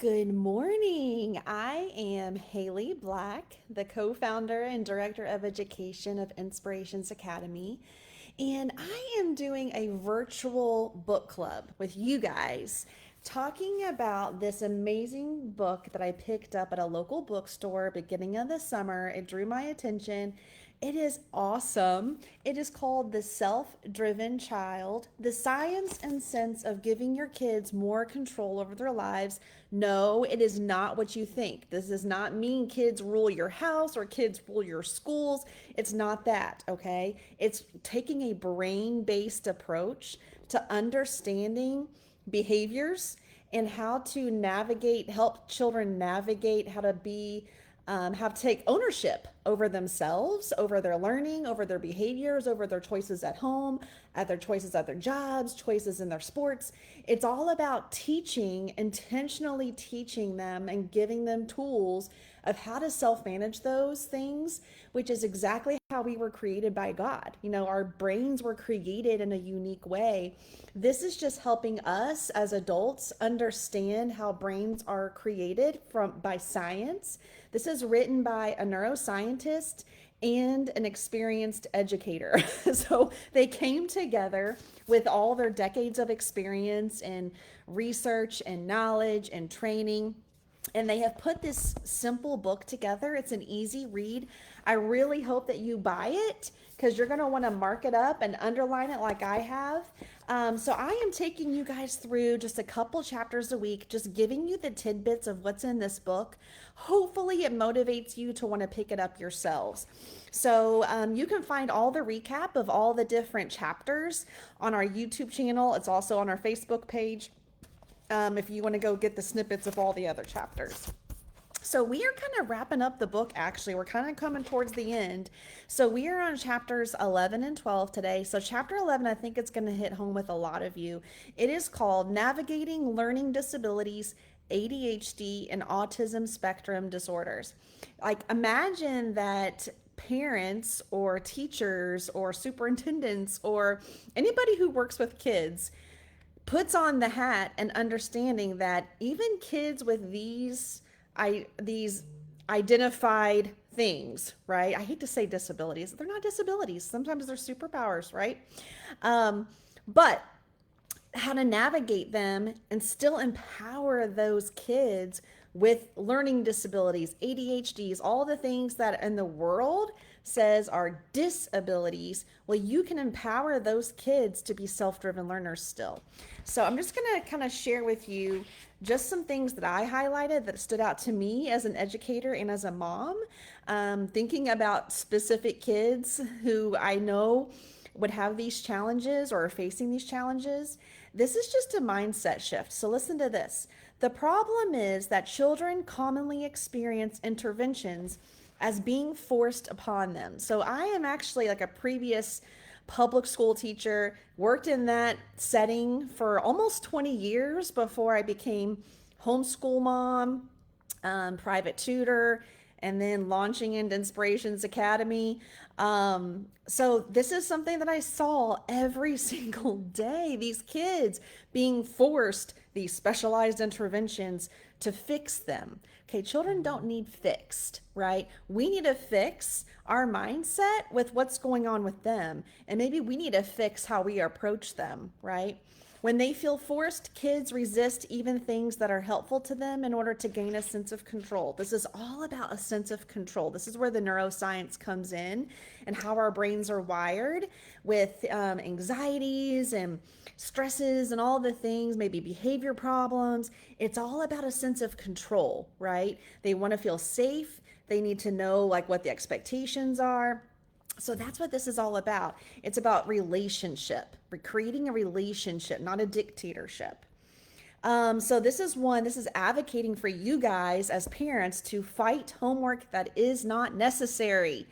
Good morning. I am Haley Black, the co founder and director of education of Inspirations Academy. And I am doing a virtual book club with you guys, talking about this amazing book that I picked up at a local bookstore beginning of the summer. It drew my attention. It is awesome. It is called The Self Driven Child: The Science and Sense of Giving Your Kids More Control Over Their Lives. No, it is not what you think. This does not mean kids rule your house or kids rule your schools. It's not that, okay? It's taking a brain based approach to understanding behaviors and how to navigate, help children navigate how to be how to take ownership over themselves, over their learning, over their behaviors, over their choices at home, at their choices at their jobs, choices in their sports. It's all about teaching, intentionally teaching them and giving them tools of how to self manage those things, which is exactly how we were created by God. You know, our brains were created in a unique way. This is just helping us as adults understand how brains are created by science. This is written by a neuroscientist and an experienced educator. So they came together with all their decades of experience and research and knowledge and training, and they have put this simple book together. It's an easy read. I really hope that you buy it because you're going to want to mark it up and underline it like I have. So I am taking you guys through just a couple chapters a week, just giving you the tidbits of what's in this book. Hopefully it motivates you to want to pick it up yourselves. So you can find all the recap of all the different chapters on our YouTube channel. It's also on our Facebook page, if you want to go get the snippets of all the other chapters. So we are kind of wrapping up the book, actually. We're kind of coming towards the end. So we are on chapters 11 and 12 today. So chapter 11, I think it's going to hit home with a lot of you. It is called Navigating Learning Disabilities, ADHD, and Autism Spectrum Disorders. Like, imagine that parents or teachers or superintendents or anybody who works with kids puts on the hat and understanding that even kids with these identified things, right? I hate to say disabilities. They're not disabilities. Sometimes they're superpowers, right? But how to navigate them and still empower those kids with learning disabilities, ADHDs, all the things that in the world says are disabilities. Well, you can empower those kids to be self-driven learners still. So I'm just going to kind of share with you just some things that I highlighted that stood out to me as an educator and as a mom, thinking about specific kids who I know would have these challenges or are facing these challenges. This is just a mindset shift. So listen to this. The problem is that children commonly experience interventions as being forced upon them. So I am actually like a previous public school teacher, worked in that setting for almost 20 years before I became homeschool mom, private tutor, and then launching into Inspirations Academy. So this is something that I saw every single day. These kids being forced these specialized interventions to fix them. Okay, children don't need fixed, right? We need to fix our mindset with what's going on with them. And maybe we need to fix how we approach them, right? When they feel forced, kids resist even things that are helpful to them in order to gain a sense of control. This is all about a sense of control. This is where the neuroscience comes in and how our brains are wired with anxieties and stresses and all the things, maybe behavior problems. It's all about a sense of control, right? They want to feel safe. They need to know like what the expectations are. So that's what this is all about. It's about relationship, creating a relationship, not a dictatorship. So this is advocating for you guys as parents to fight homework that is not necessary.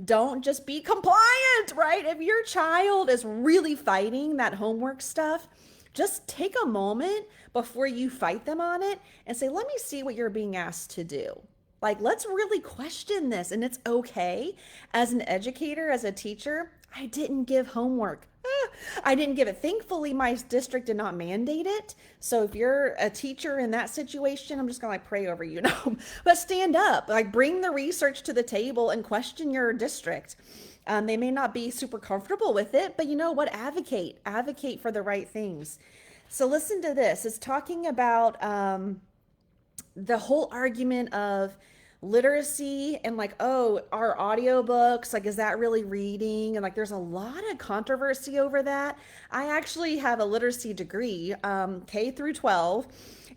Don't just be compliant, right? If your child is really fighting that homework stuff, just take a moment before you fight them on it and say, let me see what you're being asked to do. Like, let's really question this. And it's okay. As an educator, as a teacher, I didn't give homework. I didn't give it. Thankfully, my district did not mandate it. So if you're a teacher in that situation, I'm just gonna like pray over you, know. But stand up, like bring the research to the table and question your district. They may not be super comfortable with it, but you know what? Advocate for the right things. So listen to this. It's talking about the whole argument of literacy and like, oh, our audiobooks, like, is that really reading? And like, there's a lot of controversy over that. I actually have a literacy degree, K through 12.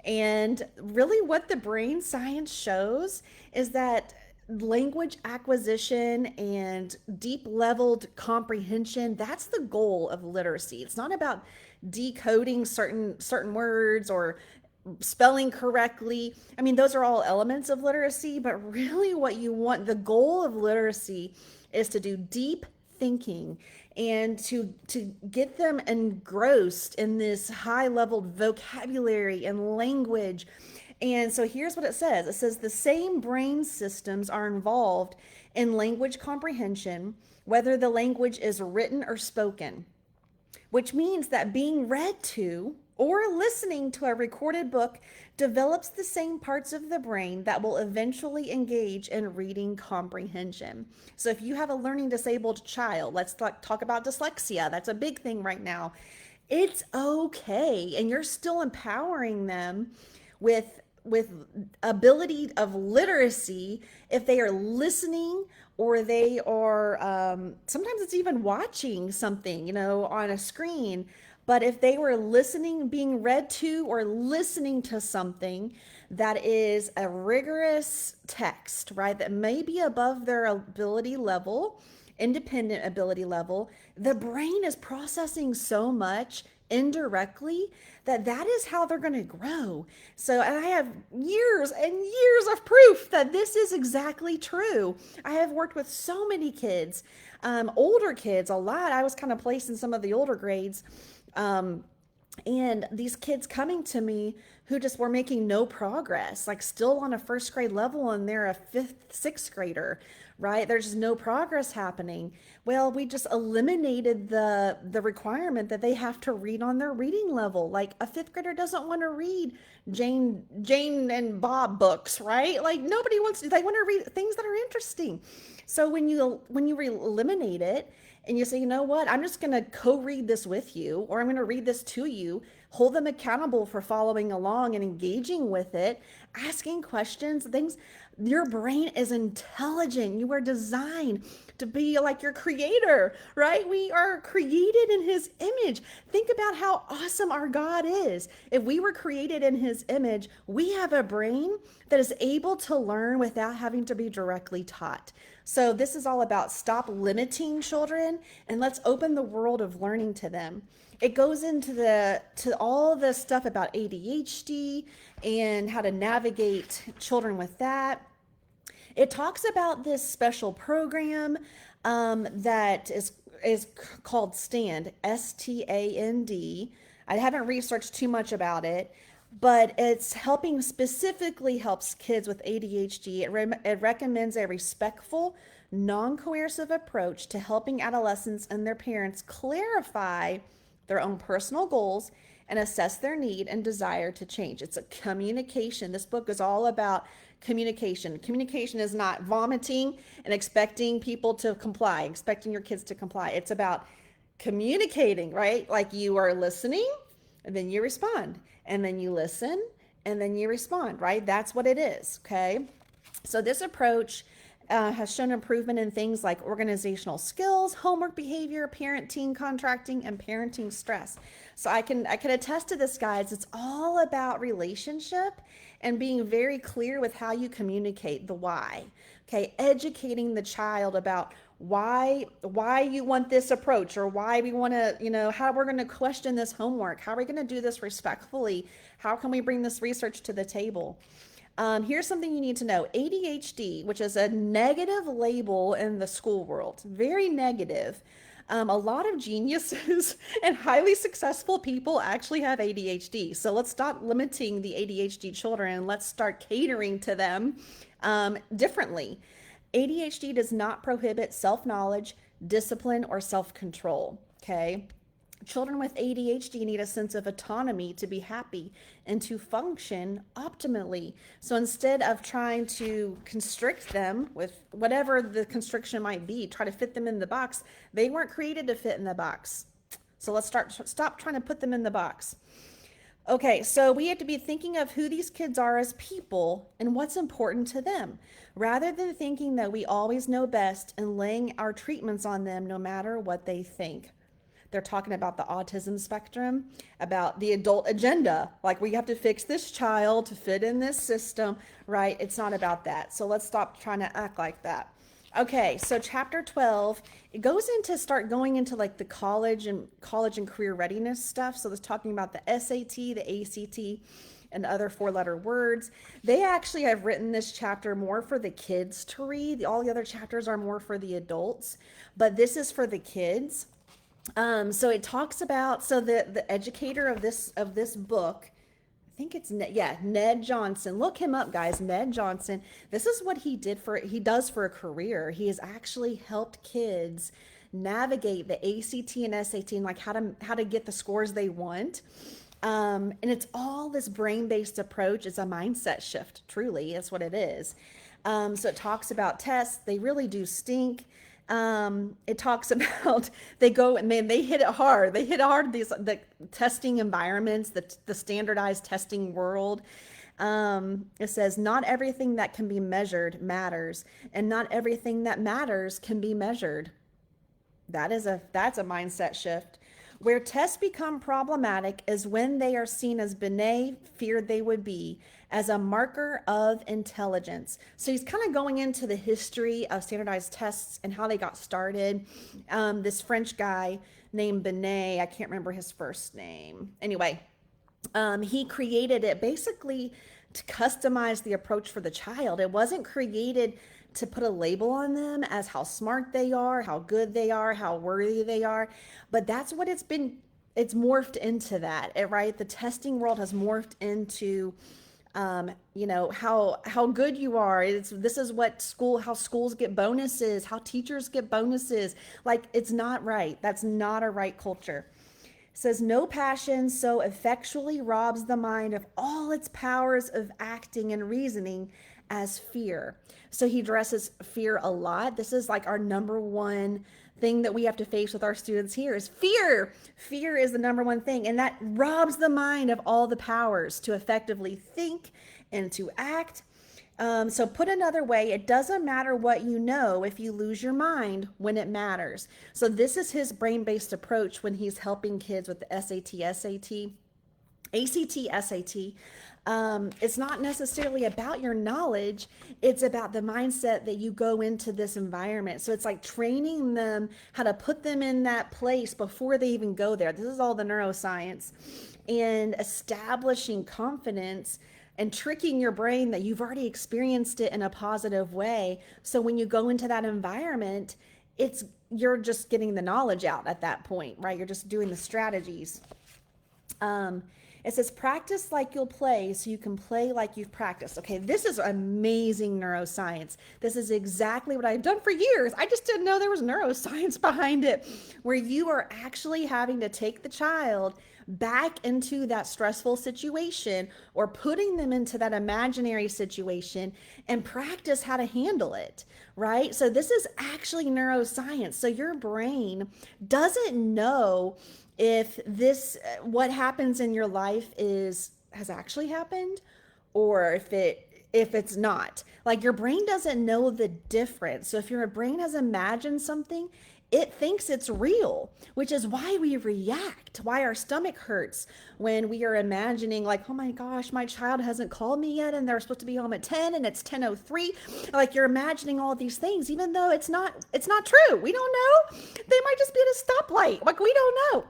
And really, what the brain science shows is that language acquisition and deep leveled comprehension, that's the goal of literacy. It's not about decoding certain words or spelling correctly. I mean, those are all elements of literacy, but really what you want, the goal of literacy is to do deep thinking and to get them engrossed in this high level vocabulary and language. And so here's what it says. It says the same brain systems are involved in language comprehension, whether the language is written or spoken, which means that being read to or listening to a recorded book develops the same parts of the brain that will eventually engage in reading comprehension. So if you have a learning disabled child, let's talk about dyslexia. That's a big thing right now. It's okay, and you're still empowering them with ability of literacy if they are listening or they are sometimes it's even watching something, you know, on a screen. But if they were listening, being read to, or listening to something that is a rigorous text, right, that may be above their ability level, independent ability level, the brain is processing so much indirectly that is how they're going to grow. So, and I have years and years of proof that this is exactly true. I have worked with so many kids, older kids a lot. I was kind of placed in some of the older grades. And these kids coming to me who just were making no progress, like still on a first grade level, and they're a fifth, sixth grader, right? There's just no progress happening. Well, we just eliminated the requirement that they have to read on their reading level. Like a fifth grader doesn't want to read Jane and Bob books, right? Like nobody wants to. They want to read things that are interesting. So when you eliminate it, and you say, you know what, I'm just going to co-read this with you, or I'm going to read this to you, hold them accountable for following along and engaging with it, asking questions, things. Your brain is intelligent. You are designed to be like your creator, right? We are created in his image. Think about how awesome our God is. If we were created in his image, we have a brain that is able to learn without having to be directly taught. So this is all about stop limiting children and let's open the world of learning to them. It goes into all the stuff about ADHD and how to navigate children with that. It talks about this special program that is called STAND, STAND. I haven't researched too much about it, but it's specifically helps kids with ADHD. It recommends a respectful, non-coercive approach to helping adolescents and their parents clarify their own personal goals and assess their need and desire to change. It's a communication. This book is all about communication. Communication is not vomiting and expecting people to comply, expecting your kids to comply. It's about communicating, right? Like you are listening and then you respond, and then you listen and then you respond, right? That's what it is, okay? So this approach has shown improvement in things like organizational skills, homework behavior, parent-teen contracting, and parenting stress. So I can attest to this, guys. It's all about relationship and being very clear with how you communicate the why. Okay, educating the child about why you want this approach, or why we want to, you know, how we're going to question this homework, how are we going to do this respectfully, how can we bring this research to the table. Here's something you need to know. ADHD, which is a negative label in the school world, very negative. A lot of geniuses and highly successful people actually have ADHD. So let's stop limiting the ADHD children and let's start catering to them differently. ADHD does not prohibit self-knowledge, discipline, or self-control, okay? Children with ADHD need a sense of autonomy to be happy and to function optimally. So instead of trying to constrict them with whatever the constriction might be, try to fit them in the box, they weren't created to fit in the box. So let's stop trying to put them in the box. Okay, so we have to be thinking of who these kids are as people and what's important to them, rather than thinking that we always know best and laying our treatments on them no matter what they think. They're talking about the autism spectrum, about the adult agenda. Like, we have to fix this child to fit in this system, right? It's not about that. So let's stop trying to act like that. Okay, so chapter 12, it goes into start going into like the college and career readiness stuff. So it's talking about the SAT, the ACT, and other four-letter words. They actually have written this chapter more for the kids to read. All the other chapters are more for the adults, but this is for the kids. So it talks about, so the educator of this book, I think it's Ned Johnson. Look him up, guys. Ned Johnson. This is what he does for a career. He has actually helped kids navigate the ACT and SAT and like how to get the scores they want. And it's all this brain-based approach. It's a mindset shift. Truly, is what it is. So it talks about tests. They really do stink. It talks about they go and they hit it hard. They hit hard the testing environments, the standardized testing world. It says not everything that can be measured matters, and not everything that matters can be measured. That's a mindset shift. Where tests become problematic is when they are seen as Binet feared they would be, as a marker of intelligence. So he's kind of going into the history of standardized tests and how they got started. This French guy named Binet, I can't remember his first name. Anyway, he created it basically to customize the approach for the child. It wasn't created to put a label on them as how smart they are, how good they are, how worthy they are. But that's what it's morphed into that, right? The testing world has morphed into, how good you are. This is how schools get bonuses, how teachers get bonuses. Like, it's not right. That's not a right culture. It says no passion so effectually robs the mind of all its powers of acting and reasoning as fear. So he addresses fear a lot. This is like our number one thing that we have to face with our students here is fear. Fear is the number one thing, and that robs the mind of all the powers to effectively think and to act. So put another way, it doesn't matter what you know if you lose your mind when it matters. So this is his brain-based approach when he's helping kids with the ACT, SAT. It's not necessarily about your knowledge. It's about the mindset that you go into this environment. So it's like training them how to put them in that place before they even go there. This is all the neuroscience, and establishing confidence and tricking your brain that you've already experienced it in a positive way. So when you go into that environment, you're just getting the knowledge out at that point, right? You're just doing the strategies. It says practice like you'll play so you can play like you've practiced. Okay, this is amazing neuroscience. This is exactly what I've done for years. I just didn't know there was neuroscience behind it, where you are actually having to take the child back into that stressful situation or putting them into that imaginary situation and practice how to handle it, right? So this is actually neuroscience. So your brain doesn't know if what happens in your life has actually happened, or if it's not. Like, your brain doesn't know the difference. So if your brain has imagined something, it thinks it's real, which is why we react, why our stomach hurts when we are imagining, like, oh my gosh, my child hasn't called me yet and they're supposed to be home at 10 and it's 10:03. Like, you're imagining all these things, even though it's not true. We don't know. They might just be at a stoplight. Like, we don't know.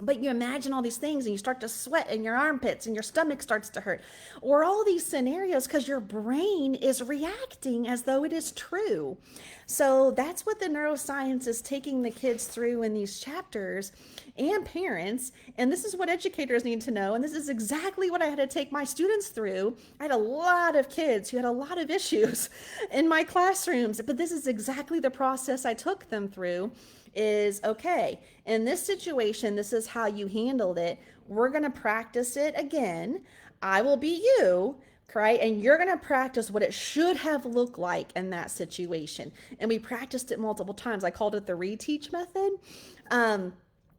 But you imagine all these things and you start to sweat in your armpits and your stomach starts to hurt, or all these scenarios, because your brain is reacting as though it is true. So that's what the neuroscience is taking the kids through in these chapters, and parents. And this is what educators need to know. And this is exactly what I had to take my students through. I had a lot of kids who had a lot of issues in my classrooms, but this is exactly the process I took them through. is, okay, in this situation, this is how you handled it. We're going to practice it again. I will be you, right? And you're going to practice what it should have looked like in that situation. And we practiced it multiple times. I called it the reteach method.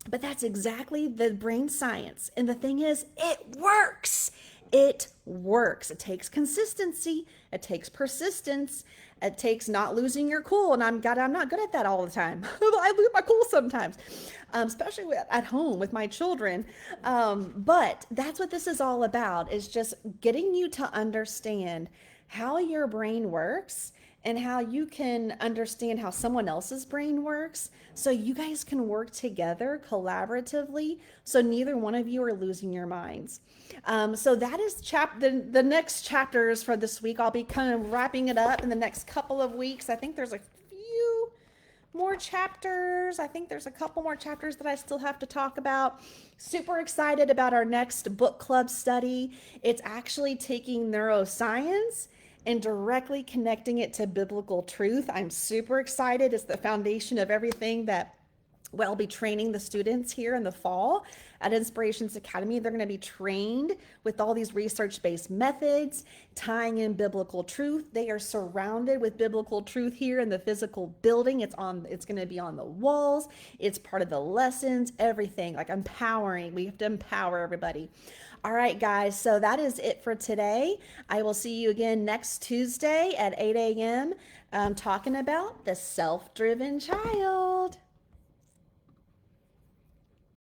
But that's exactly the brain science. And the thing is, it works. It works. It takes consistency. It takes persistence. It takes not losing your cool. And I'm not good at that all the time. I lose my cool sometimes, especially at home with my children. But that's what this is all about, is just getting you to understand how your brain works and how you can understand how someone else's brain works, so you guys can work together collaboratively, so neither one of you are losing your minds. So that is the next chapters for this week. I'll be kind of wrapping it up in the next couple of weeks. I think there's a few more chapters. I think there's a couple more chapters that I still have to talk about. Super excited about our next book club study. It's actually taking neuroscience and directly connecting it to biblical truth. I'm super excited. It's the foundation of everything that we'll be training the students here in the fall at Inspirations Academy. They're going to be trained with all these research-based methods, tying in biblical truth. They are surrounded with biblical truth here in the physical building. It's going to be on the walls. It's part of the lessons, everything, like empowering. We have to empower everybody. All right, guys, so that is it for today. I will see you again next Tuesday at 8 a.m. Talking about the self-driven child.